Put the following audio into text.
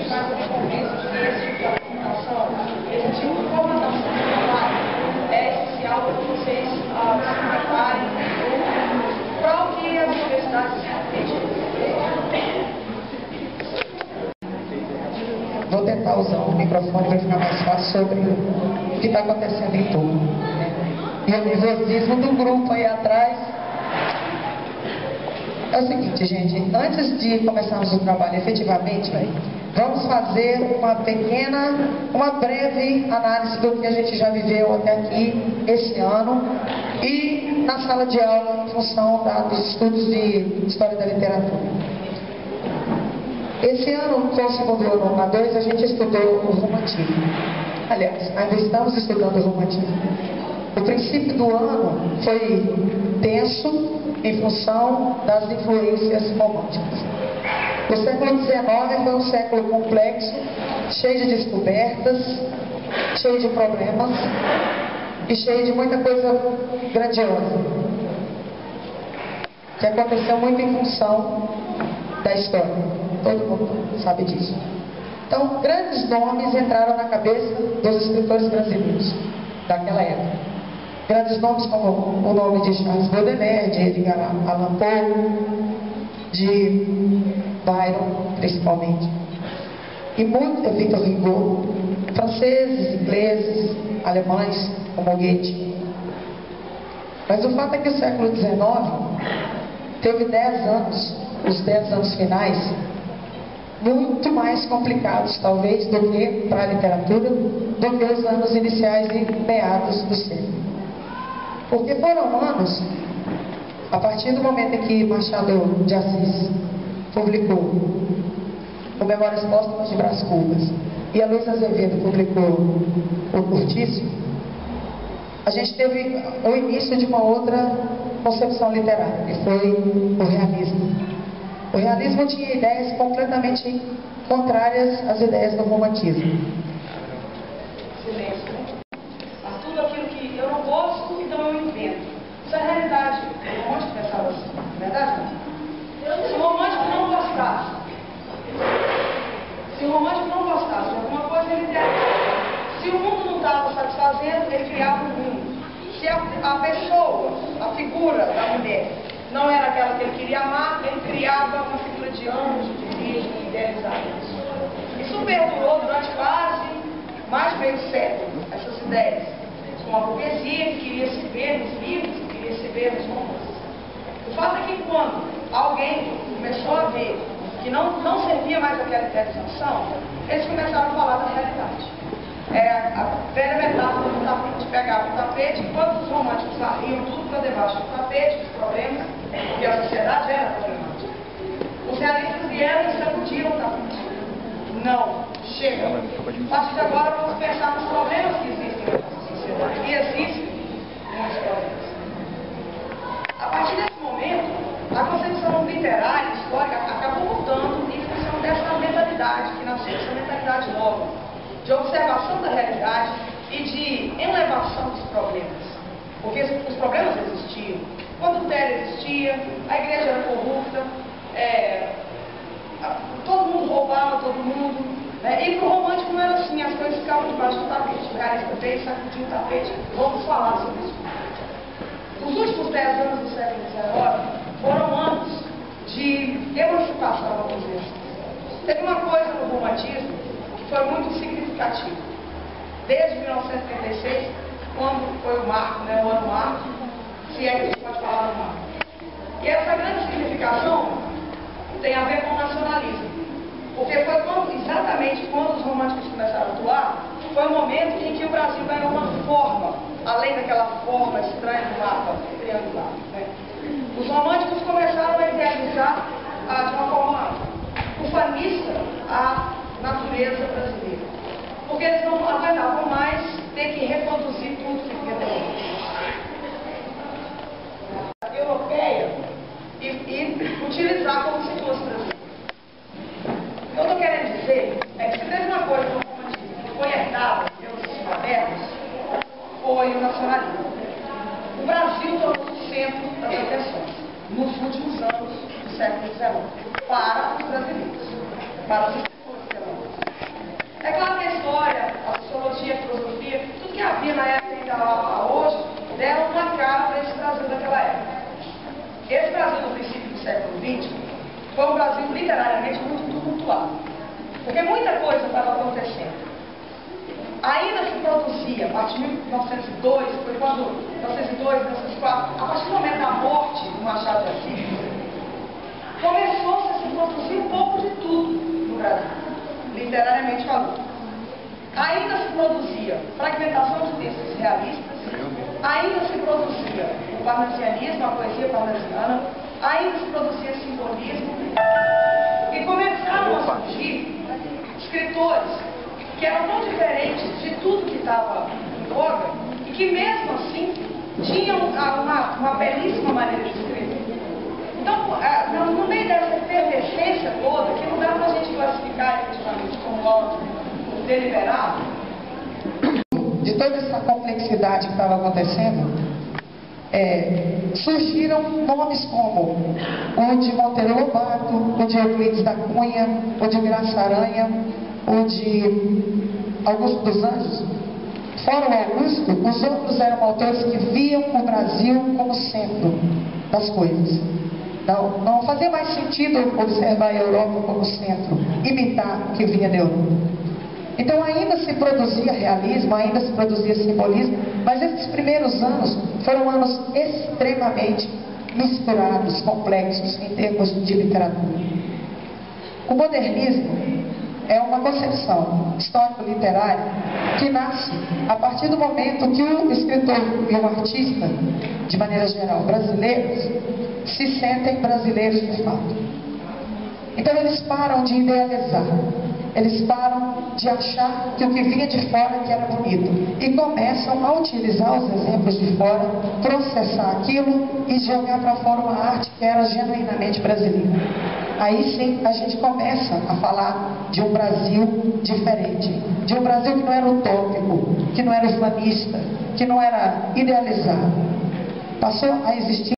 mas eu me convenço que esse tipo de apresentação, esse tipo de formatação do trabalho é essencial para que vocês se preparem para o que as universidades Vou tentar usar o microfone para ficar mais fácil sobre o que está acontecendo em tudo. E o nervosismo do grupo aí atrás. É o seguinte, gente, antes de começarmos o trabalho efetivamente, vamos fazer uma breve análise do que a gente já viveu até aqui, esse ano, e na sala de aula, em função dos estudos de História da Literatura. Esse ano, com o segundo ano na 2, a gente estudou o romantismo. Aliás, ainda estamos estudando o romantismo. O princípio do ano foi tenso em função das influências românticas. O século XIX foi um século complexo, cheio de descobertas, cheio de problemas e cheio de muita coisa grandiosa, que aconteceu muito em função da história. Todo mundo sabe disso. Então, grandes nomes entraram na cabeça dos escritores brasileiros daquela época. Grandes nomes como o nome de Charles Baudelaire, de Edgar Allan Poe, de Byron, principalmente. E muito Victor Hugo, franceses, ingleses, alemães, como Goethe. Mas o fato é que o século XIX teve 10 anos, os 10 anos finais, muito mais complicados, talvez, do que para a literatura, do que os anos iniciais e meados do século. Porque foram anos, a partir do momento em que Machado de Assis publicou o Memórias Póstumas de Brás Cubas e a Luiz Azevedo publicou o Cortiço, a gente teve o início de uma outra concepção literária, que foi o realismo. O realismo tinha ideias completamente contrárias às ideias do romantismo. Silêncio. Mas tudo aquilo que eu não gosto, então eu invento. Isso é a realidade. O romântico pensava assim, não é verdade? Se o romântico não gostasse, de alguma coisa, ele teria. Se o mundo não estava satisfazendo, ele criava um mundo. Se a pessoa, a figura da mulher, não era aquela que ele queria amar, ele criava uma figura de anjo, de virgem, idealizada. Isso perdurou durante quase mais de meio século, essas ideias. Uma burguesia que queria se ver nos livros, que queria se ver nos romances. O fato é que quando alguém começou a ver que não servia mais aquela idealização, eles começaram a falar da realidade. A velha metáfora do tapete, pegava o tapete, enquanto os românticos iam tudo para debaixo do tapete, os problemas, porque a sociedade era problemática. Os realistas vieram e sacudiram o tapete. Não, chega. A partir de agora vamos pensar nos problemas que existem na nossa sociedade. E existem muitos problemas. A partir desse momento, a concepção literária, histórica, acabou mudando em função dessa mentalidade que nasceu, essa mentalidade nova, de observação da realidade e de elevação dos problemas. Porque os problemas existiam. Quando o Tério existia, a igreja era corrupta, todo mundo roubava todo mundo. E para o romântico não era assim, as coisas ficavam debaixo do tapete. O realista veio e sacudiu o tapete. Vamos falar sobre isso. Os últimos 10 anos do século XIX foram anos de emancipação, vamos dizer assim. Teve uma coisa no romantismo que foi muito significativa. Desde 1936, quando foi o marco, o ano marco, se é que a gente pode falar do marco. E essa grande significação tem a ver com o nacionalismo. Porque foi exatamente quando os românticos começaram a atuar, foi o momento em que o Brasil ganhou uma forma, além daquela forma estranha do mapa triangular. Os românticos começaram a idealizar de uma forma ufanista a natureza brasileira. Porque eles não aguentavam mais ter que reproduzir tudo que vinha da europeia e utilizar como se fosse brasileiro. O que eu estou querendo dizer é que se teve uma coisa no romantismo que foi herdada pelos modernos, foi o nacionalismo. O Brasil tornou o centro das atenções nos últimos anos do século XIX para os brasileiros, para os escritores brasileiros. É claro que a história, a sociologia, a filosofia, tudo que havia na época e ainda há hoje, deram uma cara para esse Brasil daquela época. Esse Brasil do princípio do século XX foi um Brasil literariamente muito tumultuado, porque muita coisa estava acontecendo. Ainda se produzia, a partir de 1902, foi quando, 1902, 1904, a partir do momento da morte do Machado de Assis, começou-se a se produzir um pouco de tudo no Brasil, literariamente falando. Ainda se produzia fragmentação de textos realistas, ainda se produzia o parnasianismo, a poesia parnasiana, ainda se produzia simbolismo, e começaram a surgir escritores que eram tão diferentes de tudo que estava em voga, e que mesmo assim tinham uma belíssima maneira de escrever. Então, no meio dessa efervescência toda, que não dá para a gente classificar efetivamente como algo deliberado, de toda essa complexidade que estava acontecendo, surgiram nomes como o de Monteiro Lobato, o de Euclides da Cunha, o de Graça Aranha, o de Augusto dos Anjos. Fora o Augusto, os outros eram autores que viam o Brasil como centro das coisas. Não fazia mais sentido observar a Europa como centro, imitar o que vinha da Europa. Então ainda se produzia realismo, ainda se produzia simbolismo, mas esses primeiros anos foram anos extremamente misturados, complexos em termos de literatura. O modernismo é uma concepção histórico-literária que nasce a partir do momento que o escritor e o artista, de maneira geral brasileiros, se sentem brasileiros de fato. Então eles param de idealizar, eles param de achar que o que vinha de fora que era bonito e começam a utilizar os exemplos de fora, processar aquilo e jogar para fora uma arte que era genuinamente brasileira. Aí sim a gente começa a falar de um Brasil diferente, de um Brasil que não era utópico, que não era humanista, que não era idealizado. Passou a existir